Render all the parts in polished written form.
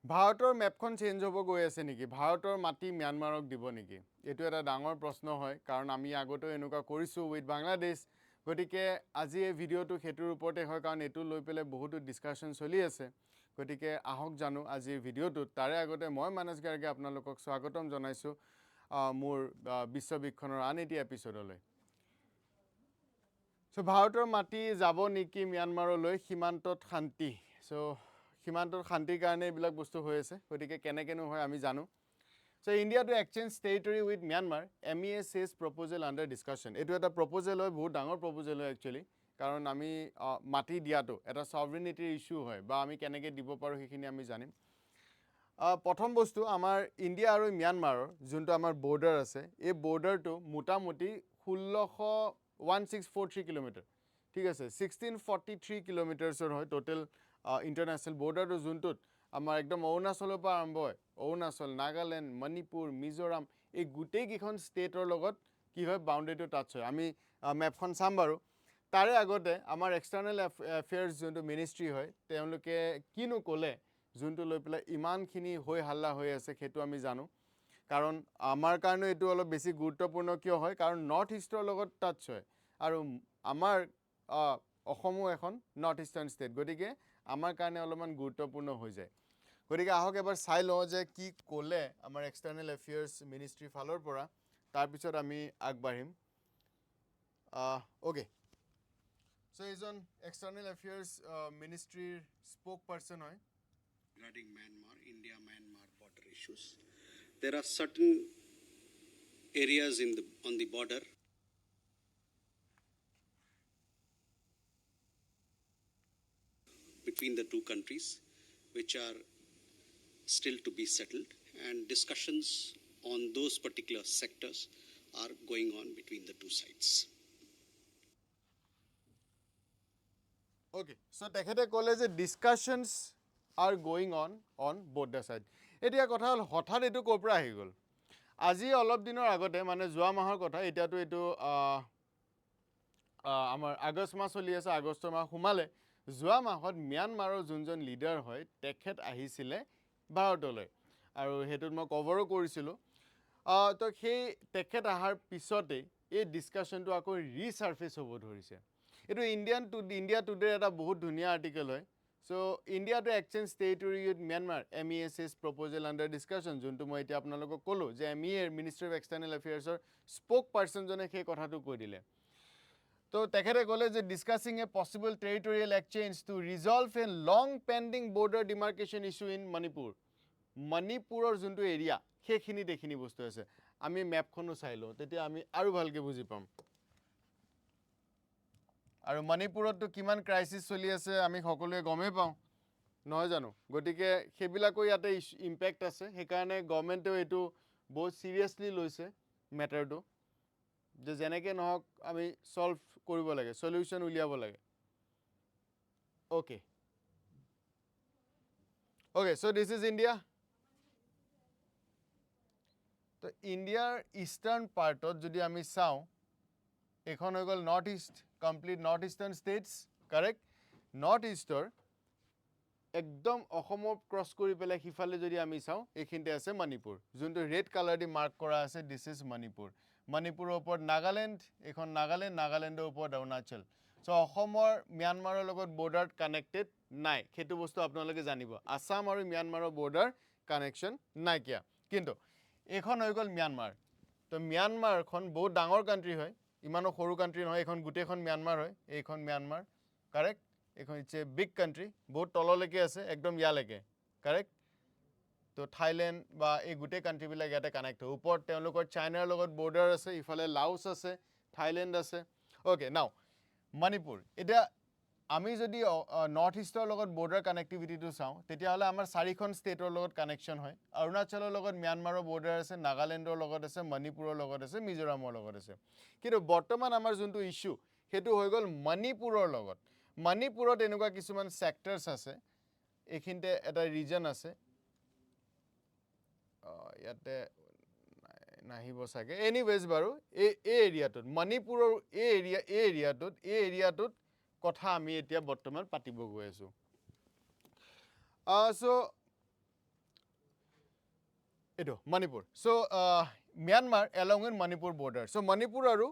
ভাৰতৰ মেপখন চেঞ্জ হ'ব গৈ আছে নেকি? ভাৰতৰ মাটি ম্যানমাৰক দিব নেকি? এইটো এটা ডাঙৰ প্ৰশ্ন হয়, কাৰণ আমি আগতেও এনেকুৱা কৰিছোঁ উইথ বাংলাদেশ। গতিকে আজি এই ভিডিঅ'টো সেইটোৰ ওপৰতে হয়, কাৰণ এইটো লৈ পেলাই বহুতো ডিছকাশ্যন চলি আছে। গতিকে আহক জানো আজিৰ ভিডিঅ'টোত। তাৰে আগতে মই মানস গাৰ্গে আপোনালোকক স্বাগতম জনাইছোঁ মোৰ বিশ্ববীক্ষণৰ আন এটি এপিছ'ডলৈ। চ' ভাৰতৰ মাটি যাব নেকি ম্যানমাৰলৈ? সীমান্তত শান্তি। সীমান্তৰ শান্তিৰ কাৰণে এইবিলাক বস্তু হৈ আছে। গতিকে কেনেকেনো হয় আমি জানো। So' India to exchange territory with Myanmar, MEA says proposal under discussion. এইটো এটা প্ৰপ'জেল হয়, বহুত ডাঙৰ প্ৰপ'জেল হয় একচুৱেলি, কাৰণ আমি মাটি দিয়াটো এটা ছভৰেনিটিৰ ইছ্যু হয়, বা আমি কেনেকৈ দিব পাৰোঁ সেইখিনি আমি জানিম। প্ৰথম বস্তু, আমাৰ ইণ্ডিয়া আৰু ম্যানমাৰৰ যোনটো আমাৰ বৰ্ডাৰ আছে, এই বৰ্ডাৰটো মোটামুটি 1643 কিলোমিটাৰ, ঠিক আছে, 1643 কিলোমিটাৰ্ছৰ হয় টোটেল ইণ্টাৰনেশ্যনেল বৰ্ডাৰটো, যোনটোত আমাৰ একদম অৰুণাচলৰ পৰা আৰম্ভ হয়, অৰুণাচল, নাগালেণ্ড, মণিপুৰ, মিজোৰাম, এই গোটেইকেইখন ষ্টেটৰ লগত কি হয়, বাউণ্ডেৰীটো টাচ হয়। আমি মেপখন চাম বাৰু। তাৰে আগতে আমাৰ এক্সটাৰ্নেল এফেয়াৰ্ছ যোনটো মিনিষ্ট্ৰী হয়, তেওঁলোকে কিনো ক'লে যোনটো লৈ পেলাই ইমানখিনি হৈ হাল্লা হৈ আছে, সেইটো আমি জানো। কাৰণ আমাৰ কাৰণে এইটো অলপ বেছি গুৰুত্বপূৰ্ণ কিয় হয়, কাৰণ নৰ্থ ইষ্টৰ লগত টাচ হয়, আৰু আমাৰ অসমো এখন নৰ্থ ইষ্টাৰ্ণ ষ্টেট, গতিকে আমাৰ কাৰণে অলপমান গুৰুত্বপূৰ্ণ হৈ যায়। গতিকে আহক এবাৰ চাই লওঁ যে কি ক'লে আমাৰ এক্সটাৰ্নেল এফেয়াৰ্ছ মিনিষ্ট্ৰীৰ ফালৰ পৰা, তাৰপিছত আমি আগবাঢ়িম। অ'কে, চ' এইজন এক্সটাৰ্নেল এফেয়াৰ্ছ মিনিষ্ট্ৰীৰ স্প'ক পাৰ্চন হয়। Regarding Myanmar, India-Myanmar border issues, there are certain areas on the border between the two countries which are still to be settled, and discussions on those particular sectors are going on between the two sides. Okay, so' তেখেতে ক'লে যে discussions are going on both the side. এতিয়া কথা হ'ল, হঠাৎ এইটো ক'ৰ পৰা আহি গ'ল? আজি অলপ দিনৰ আগতে, মানে যোৱা মাহৰ কথা, এতিয়াতো এইটো আমাৰ আগষ্ট মাহ চলি আছে, আগষ্ট মাহ সোমালে। যোৱা মাহত ম্যানমাৰৰ যোনজন লিডাৰ হয়, তেখেত আহিছিলে ভাৰতলৈ, আৰু সেইটোত মই কভাৰো কৰিছিলোঁ। তো সেই তেখেত অহাৰ পিছতেই এই ডিছকাশ্যনটো আকৌ ৰিচাৰ্ফেচ হ'ব ধৰিছে। এইটো ইণ্ডিয়া টুডেৰ এটা বহুত ধুনীয়া আৰ্টিকেল হয়। So' India to exchange territory with Myanmar, MEA says proposal under discussion, যোনটো মই এতিয়া আপোনালোকক ক'লোঁ যে MEA মিনিষ্ট্ৰী অফ এক্সটাৰ্নেল এফেয়াৰ্ছৰ স্প'ক পাৰ্চনজনে সেই কথাটো কৈ দিলে। তো তেখেতে ক'লে যে discussing a possible territorial exchange to resolve a long pending border demarcation issue in Manipur. মণিপুৰৰ যোনটো এৰিয়া, সেইখিনিত এইখিনি বস্তু আছে। আমি মেপখনো চাই লওঁ, তেতিয়া আমি আৰু ভালকৈ বুজি পাম। আৰু মণিপুৰততো কিমান ক্ৰাইচিছ চলি আছে আমি সকলোৱে গমেই পাওঁ, নহয় জানো? গতিকে সেইবিলাকো ইয়াতে ইম্পেক্ট আছে, সেইকাৰণে গভৰ্ণমেণ্টেও এইটো বহুত ছিৰিয়াছলি লৈছে মেটাৰটো, যে যেনেকৈ নহওক আমি ছল্ভ কৰিব লাগে, চলিউশ্যন উলিয়াব লাগে। Okay, so' this is India. তো ইণ্ডিয়াৰ ইষ্টাৰ্ণ পাৰ্টত যদি আমি চাওঁ, এইখন হৈ গ'ল north east, complete north eastern states, correct. North ইষ্টৰ একদম অসমৰ ক্ৰছ কৰি পেলাই সিফালে যদি আমি চাওঁ, এইখিনিতে আছে মণিপুৰ, যোনটো ৰেড কালাৰ দি মাৰ্ক কৰা আছে, দিছ ইজ মণিপুৰ। মণিপুৰৰ ওপৰত নাগালেণ্ড, এইখন নাগালেণ্ড, নাগালেণ্ডৰ ওপৰত অৰুণাচল। চ' অসমৰ ম্যানমাৰৰ লগত বৰ্ডাৰ কানেক্টেড নাই, সেইটো বস্তু আপোনালোকে জানিব। আছাম আৰু ম্যানমাৰৰ বৰ্ডাৰ কানেকশ্যন নাইকিয়া। কিন্তু এইখন হৈ গ'ল ম্যানমাৰ। তো ম্যানমাৰখন বহুত ডাঙৰ কাণ্ট্ৰি হয়, ইমানো সৰু কাণ্ট্ৰি নহয়, এইখন গোটেইখন ম্যানমাৰ হয়, এইখন ম্যানমাৰ, কাৰেক্ট। এইখন ইটছ এ বিগ কাণ্ট্ৰি, বহুত তললৈকে আছে, একদম ইয়ালৈকে, কাৰেক্ট। তো থাইলেণ্ড বা এই গোটেই কাণ্ট্ৰিবিলাক ইয়াতে কানেক্ট হয়। ওপৰত তেওঁলোকৰ চাইনাৰ লগত বৰ্ডাৰ আছে, ইফালে লাওছ আছে, থাইলেণ্ড আছে। অ'কে, নাও মণিপুৰ। এতিয়া আমি যদি নৰ্থ ইষ্টৰ লগত বৰ্ডাৰ কানেক্টিভিটিটো চাওঁ, তেতিয়াহ'লে আমাৰ 4খন ষ্টেটৰ লগত কানেকশ্যন হয়। অৰুণাচলৰ লগত ম্যানমাৰৰ বৰ্ডাৰ আছে, নাগালেণ্ডৰ লগত আছে, মণিপুৰৰ লগত আছে, মিজোৰামৰ লগত আছে। কিন্তু বৰ্তমান আমাৰ যোনটো ইছ্যু, সেইটো হৈ গ'ল মণিপুৰৰ লগত। মণিপুৰত এনেকুৱা কিছুমান ছেক্টৰছ আছে, এইখিনিতে এটা ৰিজন আছে, ইয়াতে নাহিব চাগে, এনিৱেজ বাৰু, এই এৰিয়াটোত মণিপুৰৰ এই এৰিয়াটোত কথা আমি এতিয়া বৰ্তমান পাতিব গৈ আছোঁ। চ' এইটো Manipur so' Myanmar along with Manipur border so' Manipur আৰু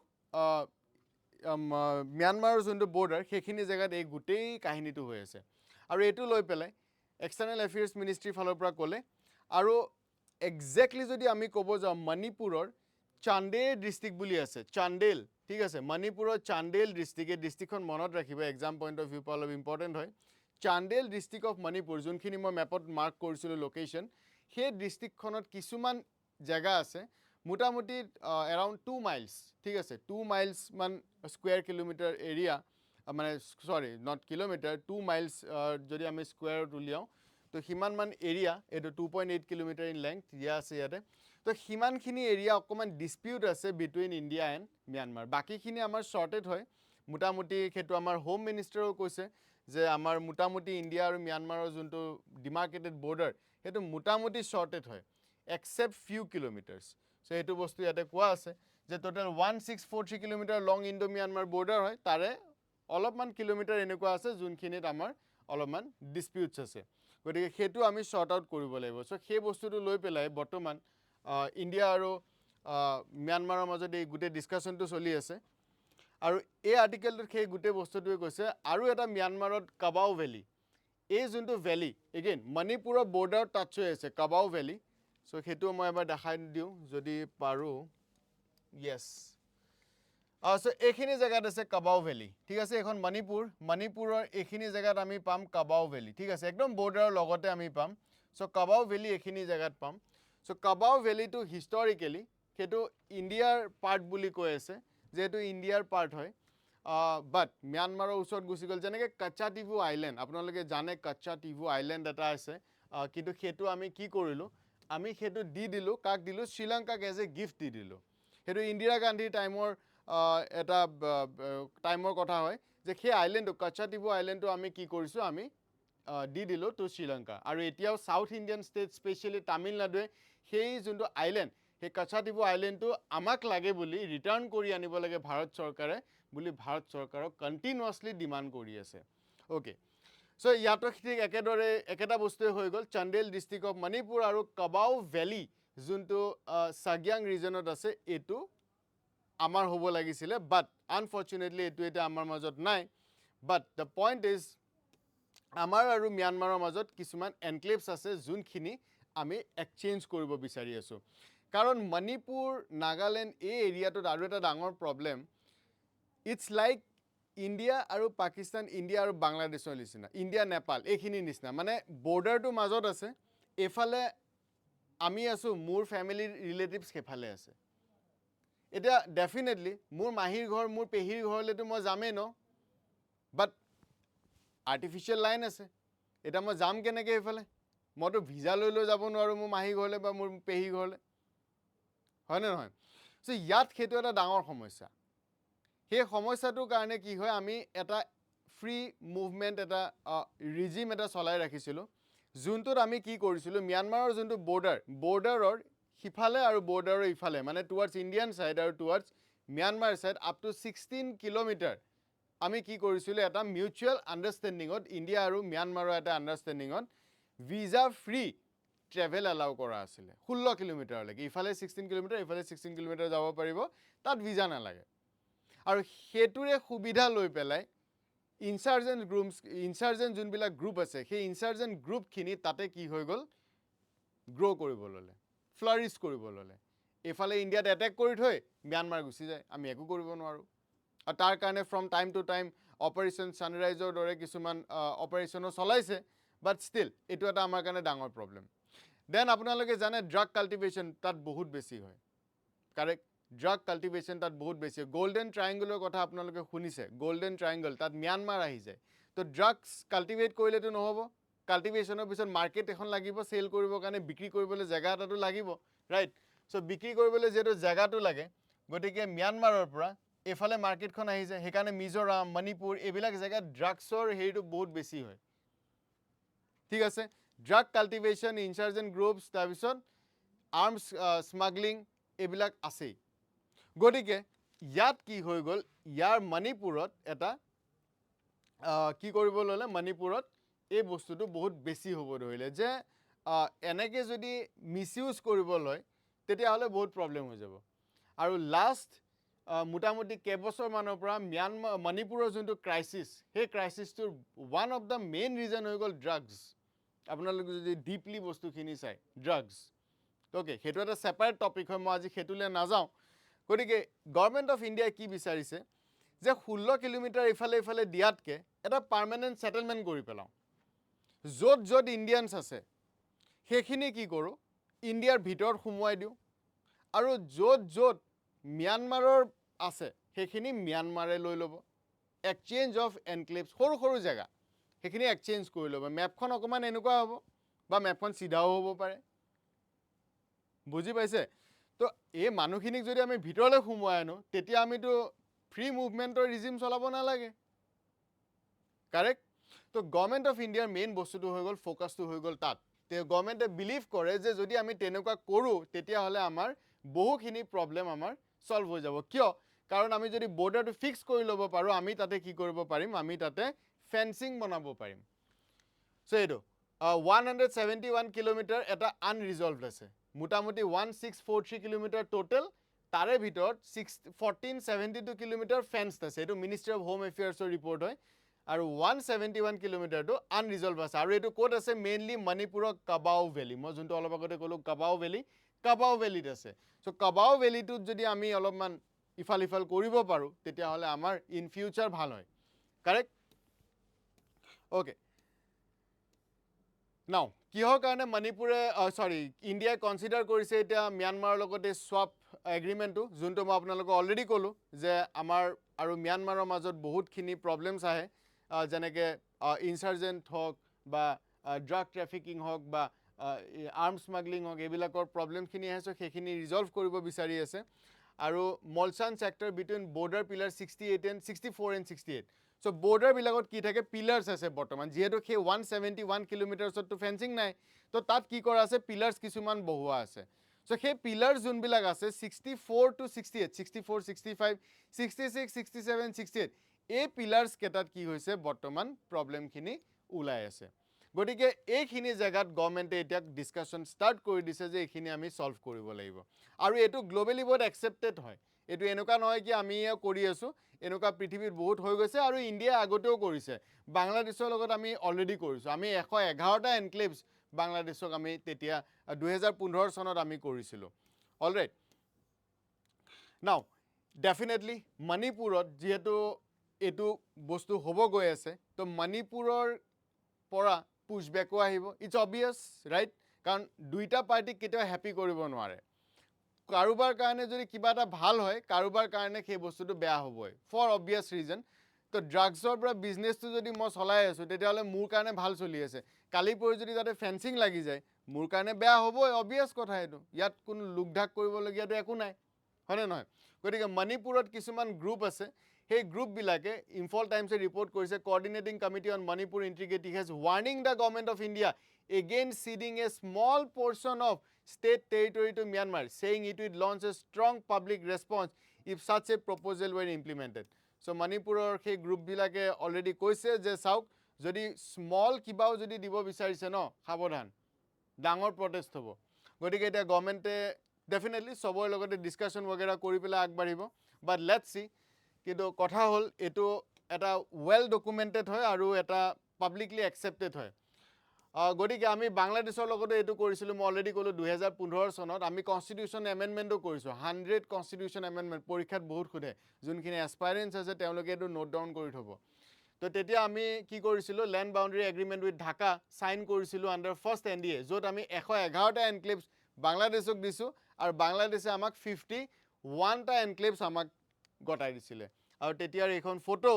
ম্যানমাৰৰ যোনটো বৰ্ডাৰ সেইখিনি জেগাত এই গোটেই কাহিনীটো হৈ আছে আৰু এইটো লৈ পেলাই এক্সটাৰ্নেল এফেয়াৰ্ছ মিনিষ্ট্ৰীৰ ফালৰ পৰা ক'লে আৰু একজেক্টলি যদি আমি ক'ব যাওঁ মণিপুৰৰ চান্দেল ডিষ্ট্ৰিক্ট বুলি আছে চান্দেল ঠিক আছে মণিপুৰৰ চান্দেল ডিষ্ট্ৰিক্ট এই ডিষ্ট্ৰিক্টখন মনত ৰাখিব এক্সাম পইণ্ট অফ ভিউ পৰা অলপ ইম্পৰ্টেণ্ট হয় চান্দেল ডিষ্ট্ৰিক্ট অফ মণিপুৰ যোনখিনি মই মেপত মাৰ্ক কৰিছিলোঁ লোকেশ্যন সেই ডিষ্ট্ৰিক্টখনত কিছুমান জেগা আছে মোটামুটি এৰাউণ্ড 2 মাইলছ ঠিক আছে 2 মাইলছ মান স্কুৱেৰ কিলোমিটাৰ এৰিয়া মানে চৰি নট কিলোমিটাৰ 2 মাইলছ যদি আমি স্কুৱেৰত উলিয়াওঁ তো সিমানমান এৰিয়া এইটো 2.8 কিলোমিটাৰ ইন লেংথ দিয়া আছে ইয়াতে তো সিমানখিনি এৰিয়া অকণমান ডিছপিউট আছে বিটুইন ইণ্ডিয়া এণ্ড ম্যানমাৰ বাকীখিনি আমাৰ শ্বৰ্টেড হয় মোটামুটি সেইটো আমাৰ হোম মিনিষ্টাৰেও কৈছে যে আমাৰ মোটামুটি ইণ্ডিয়া আৰু ম্যানমাৰৰ যোনটো ডিমাৰ্কেটেড বৰ্ডাৰ সেইটো মোটামুটি শ্বৰ্টেড হয় এক্সেপ্ট ফিউ কিলোমিটাৰ্ছ চ' সেইটো বস্তু ইয়াতে কোৱা আছে যে টোটেল 1643 কিলোমিটাৰ লং ইণ্ডো ম্যানমাৰ বৰ্ডাৰ হয় তাৰে অলপমান কিলোমিটাৰ এনেকুৱা আছে যোনখিনিত আমাৰ অলপমান ডিছপিউটছ আছে গতিকে সেইটো আমি শ্বৰ্ট আউট কৰিব লাগিব চ' সেই বস্তুটো লৈ পেলাই বৰ্তমান ইণ্ডিয়া আৰু ম্যানমাৰৰ মাজত এই গোটেই ডিছকাশ্যনটো চলি আছে আৰু এই আৰ্টিকেলটোত সেই গোটেই বস্তুটোৱে কৈছে আৰু এটা ম্যানমাৰত কাবাও ভেলী এই যোনটো ভেলী এগেইন মণিপুৰৰ বৰ্ডাৰত টাচ হৈ আছে কাবাও ভেলী চ' সেইটো মই এবাৰ দেখাই দিওঁ যদি পাৰোঁ য়েছ চ' এইখিনি জেগাত আছে কাবাও ভেলী ঠিক আছে এখন মণিপুৰৰ এইখিনি জেগাত আমি পাম কাবাও ভেলী ঠিক আছে একদম বৰ্ডাৰৰ লগতে আমি পাম চ' কাবাও ভেলী এইখিনি জেগাত পাম চ' কাবাও ভেলীটো হিষ্টৰিকেলি সেইটো ইণ্ডিয়াৰ পাৰ্ট বুলি কৈ আছে যিহেতু ইণ্ডিয়াৰ পাৰ্ট হয় বাট ম্যানমাৰৰ ওচৰত গুচি গ'ল যেনেকৈ কাচ্চা টিভু আইলেণ্ড আপোনালোকে জানে কাচ্চা টিভু আইলেণ্ড এটা আছে কিন্তু সেইটো আমি কি কৰিলোঁ আমি সেইটো দি দিলোঁ কাক দিলোঁ শ্ৰীলংকাক এজ এ গিফ্ট দি দিলোঁ সেইটো ইন্দিৰা গান্ধীৰ টাইমৰ এটা টাইমৰ কথা হয় যে সেই আইলেণ্ডটো কাচ্চা টিভু আইলেণ্ডটো আমি কি কৰিছোঁ আমি দি দিলোঁ টু শ্ৰীলংকা আৰু এতিয়াও চাউথ ইণ্ডিয়ান ষ্টেট স্পেচিয়েলি তামিলনাডুৱে সেই যোনটো আইলেণ্ড সেই কাচ্চা টিভু আইলেণ্ডটো আমাক লাগে বুলি ৰিটাৰ্ণ কৰি আনিব লাগে ভাৰত চৰকাৰে বুলি ভাৰত চৰকাৰক কণ্টিনিউৱাছলি ডিমাণ্ড কৰি আছে অ'কে চ' ইয়াতো ঠিক একেদৰে একেটা বস্তুৱে হৈ গ'ল চান্দেল ডিষ্ট্ৰিক্ট অফ মণিপুৰ আৰু কাবাও ভেলী যোনটো চাগিয়াং ৰিজনত আছে এইটো আমাৰ হ'ব লাগিছিলে বাট আনফৰ্চুনেটলি এইটো এতিয়া আমাৰ মাজত নাই বাট দ্য পইণ্ট ইজ আমাৰ আৰু ম্যানমাৰৰ মাজত কিছুমান এনক্লেভছ আছে যোনখিনি আমি এক্সচেঞ্জ কৰিব বিচাৰি আছোঁ কাৰণ মণিপুৰ নাগালেণ্ড এই এৰিয়াটোত আৰু এটা ডাঙৰ প্ৰব্লেম ইটছ লাইক ইণ্ডিয়া আৰু পাকিস্তান ইণ্ডিয়া আৰু বাংলাদেশৰ নিচিনা ইণ্ডিয়া নেপাল এইখিনি নিচিনা মানে বৰ্ডাৰটো মাজত আছে এইফালে আমি আছোঁ মোৰ ফেমিলিৰ ৰিলেটিভছ সেইফালে আছে এতিয়া ডেফিনেটলি মোৰ মাহীৰ ঘৰ মোৰ পেহীৰ ঘৰলৈতো মই যামেই ন বাট আৰ্টিফিচিয়েল লাইন আছে এতিয়া মই যাম কেনেকৈ এইফালে মইতো ভিজা লৈ যাব নোৱাৰোঁ মোৰ মাহী ঘৰলৈ বা মোৰ পেহী ঘৰলৈ হয়নে নহয় চ' ইয়াত সেইটো এটা ডাঙৰ সমস্যা সেই সমস্যাটোৰ কাৰণে কি হয় আমি এটা ফ্ৰী মুভমেণ্ট এটা ৰিজিম এটা চলাই ৰাখিছিলোঁ যোনটোত আমি কি কৰিছিলোঁ ম্যানমাৰৰ যোনটো বৰ্ডাৰৰ সিফালে আৰু বৰ্ডাৰৰ ইফালে মানে টুৱাৰ্ডছ ইণ্ডিয়ান ছাইড আৰু towards Myanmar side up to 16 kilometre আমি কি কৰিছিলোঁ এটা মিউচুৱেল আণ্ডাৰষ্টেণ্ডিঙত ইণ্ডিয়া আৰু ম্যানমাৰৰ এটা আণ্ডাৰষ্টেণ্ডিঙত ভিজা ফ্ৰী ট্ৰেভেল এলাউ কৰা আছিলে 16 কিলোমিটাৰলৈকে ইফালে 16 কিলোমিটাৰ ইফালে 16 কিলোমিটাৰ যাব পাৰিব তাত ভিজা নালাগে আৰু সেইটোৰে সুবিধা লৈ পেলাই ইনচাৰ্জেণ্ট যোনবিলাক গ্ৰুপ আছে সেই ইনচাৰ্জেণ্ট গ্ৰুপখিনি তাতে কি হৈ গ'ল গ্ৰ' কৰিব ল'লে ফ্লাৰিছ কৰিব ল'লে এইফালে ইণ্ডিয়াত এটেক কৰি থৈ ম্যানমাৰ গুচি যায় আমি একো কৰিব নোৱাৰোঁ আৰু তাৰ কাৰণে from time to time operation ছানৰাইজৰ দৰে কিছুমান অপাৰেশ্যনো চলাইছে বাট ষ্টিল এইটো এটা আমাৰ কাৰণে ডাঙৰ প্ৰব্লেম দেন আপোনালোকে জানে ড্ৰাগ কাল্টিভেশ্যন তাত বহুত বেছি হয় কাৰেক্ট ড্ৰাগ কাল্টিভেশ্যন তাত বহুত বেছি হয় গল্ডেন ট্ৰায়েংগলৰ কথা আপোনালোকে শুনিছে গল্ডেন ট্ৰায়েংগল তাত ম্যানমাৰ আহি যায় তো ড্ৰাগছ কাল্টিভেট কৰিলেতো নহ'ব কাল্টিভেশ্যনৰ পিছত মাৰ্কেট এখন লাগিব চেল কৰিবৰ কাৰণে বিক্ৰী কৰিবলৈ জেগা এটাতো লাগিব ৰাইট চ' বিক্ৰী কৰিবলৈ যিহেতু জেগাটো লাগে গতিকে ম্যানমাৰৰ পৰা এইফালে মাৰ্কেটখন আহি যায় সেইকাৰণে মিজোৰাম মণিপুৰ এইবিলাক জেগাত ড্ৰাগছৰ হেৰিটো বহুত বেছি হয় ঠিক আছে ড্ৰাগ কাল্টিভেশ্যন ইনচাৰ্জেণ্ট গ্ৰুপছ তাৰপিছত আৰ্মছ স্মাগলিং এইবিলাক আছেই গতিকে ইয়াত কি হৈ গ'ল ইয়াৰ মণিপুৰত এটা কি কৰিব ল'লে মণিপুৰত এই বস্তুটো বহুত বেছি হ'ব ধৰিলে যে এনেকৈ যদি মিছইউজ কৰিব লয় তেতিয়াহ'লে বহুত প্ৰব্লেম হৈ যাব আৰু লাষ্ট মোটামুটি কেইবছৰমানৰ পৰা মণিপুৰৰ যোনটো ক্ৰাইচিছ সেই ক্ৰাইচিছটোৰ one of the main reason হৈ গ'ল ড্ৰাগছ আপোনালোকে যদি ডিপলি বস্তুখিনি চায় ড্ৰাগছ অ'কে সেইটো এটা ছেপাৰেট টপিক হয় মই আজি সেইটোলৈ নাযাওঁ গতিকে গভৰ্ণমেণ্ট অফ ইণ্ডিয়াই কি বিচাৰিছে যে 16 কিলোমিটাৰ ইফালে দিয়াতকৈ এটা পাৰ্মানেণ্ট ছেটেলমেণ্ট কৰি পেলাওঁ য'ত য'ত ইণ্ডিয়ানছ আছে সেইখিনি কি কৰোঁ ইণ্ডিয়াৰ ভিতৰত সোমোৱাই দিওঁ আৰু য'ত য'ত ম্যানমাৰৰ আছে সেইখিনি ম্যানমাৰে লৈ ল'ব এক্সচেঞ্জ অফ এনক্লেভছ সৰু সৰু জেগা সেইখিনি এক্সচেঞ্জ কৰি ল'ব মেপখন অকণমান এনেকুৱা হ'ব বা মেপখন চিধাও হ'ব পাৰে বুজি পাইছে তো এই মানুহখিনিক যদি আমি ভিতৰলৈ সোমোৱাই আনো তেতিয়া আমিতো ফ্ৰী মুভমেণ্টৰ ৰিজিম চলাব নালাগে কাৰেক্ট তো গভৰ্ণমেণ্ট অফ ইণ্ডিয়াৰ মেইন বস্তুটো হৈ গ'ল ফ'কাছটো হৈ গ'ল তাত গভৰ্ণমেণ্টে বিলিভ কৰে যে যদি আমি তেনেকুৱা কৰোঁ তেতিয়াহ'লে আমাৰ বহুখিনি প্ৰব্লেম আমাৰ সলভ হৈ যাব কিয় কাৰণ আমি যদি বৰ্ডাৰটো ফিক্স কৰি ল'ব পাৰোঁ আমি তাতে কি কৰিব পাৰিম আমি তাতে ফেন্সিং বনাব পাৰিম চ' এইটো 171 কিলোমিটাৰ এটা আনৰিজলভড আছে মোটামুটি 1643 কিলোমিটাৰ টোটেল তাৰে ভিতৰত 1472 কিলোমিটাৰ ফেন্সড আছে এইটো মিনিষ্ট্ৰী অফ হোম এফেয়াৰ্ছৰ ৰিপৰ্ট হয় আৰু 171 কিলোমিটাৰটো আনৰিজলভ আছে আৰু এইটো ক'ত আছে মেইনলি মণিপুৰৰ কাবাও ভেলী মই যোনটো অলপ আগতে ক'লোঁ কাবাও ভেলীত আছে চ' কাবাও ভেলীটোত যদি আমি অলপমান ইফাল কৰিব পাৰোঁ তেতিয়াহ'লে আমাৰ ইন ফিউচাৰ ভাল হয় কাৰেক্ট অ'কে নাও কিহৰ কাৰণে মণিপুৰে ইণ্ডিয়াই কনচিডাৰ কৰিছে এতিয়া ম্যানমাৰৰ লগতে স্বাপ এগ্ৰিমেণ্টটো যোনটো মই আপোনালোকক অলৰেডি ক'লোঁ যে আমাৰ আৰু ম্যানমাৰৰ মাজত বহুতখিনি প্ৰব্লেমছ আহে যেনেকৈ ইনচাৰ্জেণ্ট হওক বা ড্ৰাগ ট্ৰেফিকিং হওক বা আৰ্ম স্মাগলিং হওক এইবিলাকৰ প্ৰব্লেমখিনি আহে চ' সেইখিনি ৰিজল্ভ কৰিব বিচাৰি আছে আৰু মলচান sector between border pillar 64 and 68 so' বৰ্ডাৰবিলাকত কি থাকে পিলাৰ্ছ আছে বৰ্তমান যিহেতু সেই 171 কিলোমিটাৰ্ছততো ফেন্সিং নাই তো তাত কি কৰা আছে পিলাৰ্ছ কিছুমান বহোৱা আছে চ' সেই পিলাৰ্ছ যোনবিলাক আছে 64 to 68 64 65 66 67 68 এই পিলাৰ্ছ কেইটাত কি হৈছে বৰ্তমান প্ৰব্লেমখিনি ওলাই আছে গতিকে এইখিনি জেগাত গভৰ্ণমেণ্টে এতিয়া ডিছকাশ্যন ষ্টাৰ্ট কৰি দিছে যে এইখিনি আমি ছল্ভ কৰিব লাগিব আৰু এইটো গ্ল'বেলি বহুত একচেপ্টেড হয় এইটো এনেকুৱা নহয় কি আমি কৰি আছোঁ এনেকুৱা পৃথিৱীত বহুত হৈ গৈছে আৰু ইণ্ডিয়াই আগতেও কৰিছে বাংলাদেশৰ লগত আমি অলৰেডি কৰিছোঁ আমি 111টা এনক্লেভছ বাংলাদেশক আমি তেতিয়া 2015 চনত আমি কৰিছিলোঁ অলৰাইট নাও ডেফিনেটলি মণিপুৰত যিহেতু এইটো বস্তু হ'ব গৈ আছে তো মণিপুৰৰ পৰা পুছবেকো আহিব ইটছ অবভিয়াছ ৰাইট কাৰণ দুইটা পাৰ্টিক কেতিয়াও হেপী কৰিব নোৱাৰে কাৰোবাৰ কাৰণে যদি কিবা এটা ভাল হয় কাৰোবাৰ কাৰণে সেই বস্তুটো বেয়া হ'বই ফৰ অবভিয়াছ ৰিজন তো ড্ৰাগছৰ পৰা বিজনেছটো যদি মই চলাই আছোঁ তেতিয়াহ'লে মোৰ কাৰণে ভাল চলি আছে কালি পৰি যদি তাতে ফেন্সিং লাগি যায় মোৰ কাৰণে বেয়া হ'বই অবভিয়াছ কথা এইটো ইয়াত কোনো লোকঢাক কৰিবলগীয়াটো একো নাই হয়নে নহয় গতিকে মণিপুৰত কিছুমান গ্ৰুপ আছে সেই গ্ৰুপবিলাকে ইম্ফল টাইমছে ৰিপৰ্ট কৰিছে coordinating committee on Manipur integrity has warning the government of India against ceding a small portion of state territory to Myanmar, saying it would launch a strong public response if such a proposal were implemented. So Manipurer সেই গ্ৰুপবিলাকে already কৈছে যে চাওক যদি small কিবাও যদি দিব বিচাৰিছে ন সাৱধান ডাঙৰ প্ৰটেষ্ট হ'ব গতিকে এতিয়া গভৰ্ণমেণ্টে ডেফিনেটলি চবৰ লগতে ডিছকাশ্যন বগেৰা কৰি পেলাই আগবাঢ়িব বাট লেটছ চি কিন্তু কথা হ'ল এইটো এটা ৱেল ডকুমেণ্টেড হয় আৰু এটা পাব্লিকলি একচেপ্টেড হয় গতিকে আমি বাংলাদেশৰ লগতে এইটো কৰিছিলোঁ মই অলৰেডি ক'লোঁ 2015 চনত আমি কনষ্টিটিউশ্যন এমেণ্ডমেণ্টো কৰিছোঁ 100 কনষ্টিটিউশ্যন এমেণ্ডমেণ্ট পৰীক্ষাত বহুত সোধে যোনখিনি এছপাইৰেঞ্চ আছে তেওঁলোকে এইটো নোট ডাউন কৰি থ'ব তো তেতিয়া আমি কি কৰিছিলোঁ land boundary agreement with Dhaka sign কৰিছিলোঁ আণ্ডাৰ ফাৰ্ষ্ট NDA য'ত আমি 111টা এনক্লেভছ বাংলাদেশক দিছোঁ আৰু বাংলাদেশে আমাক 51টা এনক্লেভছ আমাক গতাই দিছিলে আৰু তেতিয়াৰ এইখন ফটো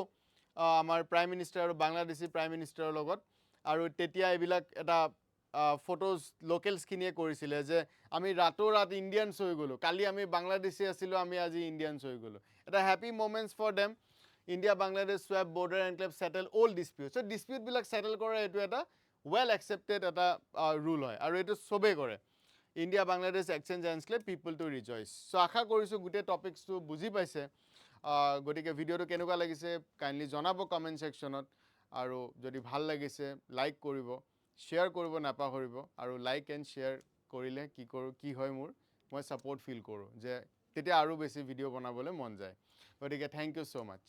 আমাৰ প্ৰাইম মিনিষ্টাৰ আৰু বাংলাদেশী প্ৰাইম মিনিষ্টাৰৰ লগত আৰু তেতিয়া এইবিলাক এটা ফটোজ লোকেলছখিনিয়ে কৰিছিলে যে আমি ৰাতোৰাত ইণ্ডিয়ানছ হৈ গ'লোঁ কালি আমি বাংলাদেশী আছিলোঁ আমি আজি ইণ্ডিয়ানছ হৈ গ'লোঁ এটা happy moments for them India Bangladesh swap border enclave settle old dispute so' ডিছপিউটবিলাক ছেটেল কৰা এইটো এটা ৱেল একচেপ্টেড এটা ৰুল হয় আৰু এইটো চবেই কৰে India Bangladesh exchange enclave people to rejoice so' আশা কৰিছোঁ গোটেই টপিকছটো বুজি পাইছে গতিকে ভিডিঅ'টো কেনেকুৱা লাগিছে কাইণ্ডলি জনাব কমেণ্ট ছেকশ্যনত আৰু যদি ভাল লাগিছে লাইক কৰিব শ্বেয়াৰ কৰিব নাপাহৰিব আৰু লাইক এণ্ড শ্বেয়াৰ কৰিলে কি হয় মোৰ মই ছাপোৰ্ট ফিল কৰোঁ যে তেতিয়া আৰু বেছি ভিডিঅ' বনাবলৈ মন যায় গতিকে থেংক ইউ ছ' মাছ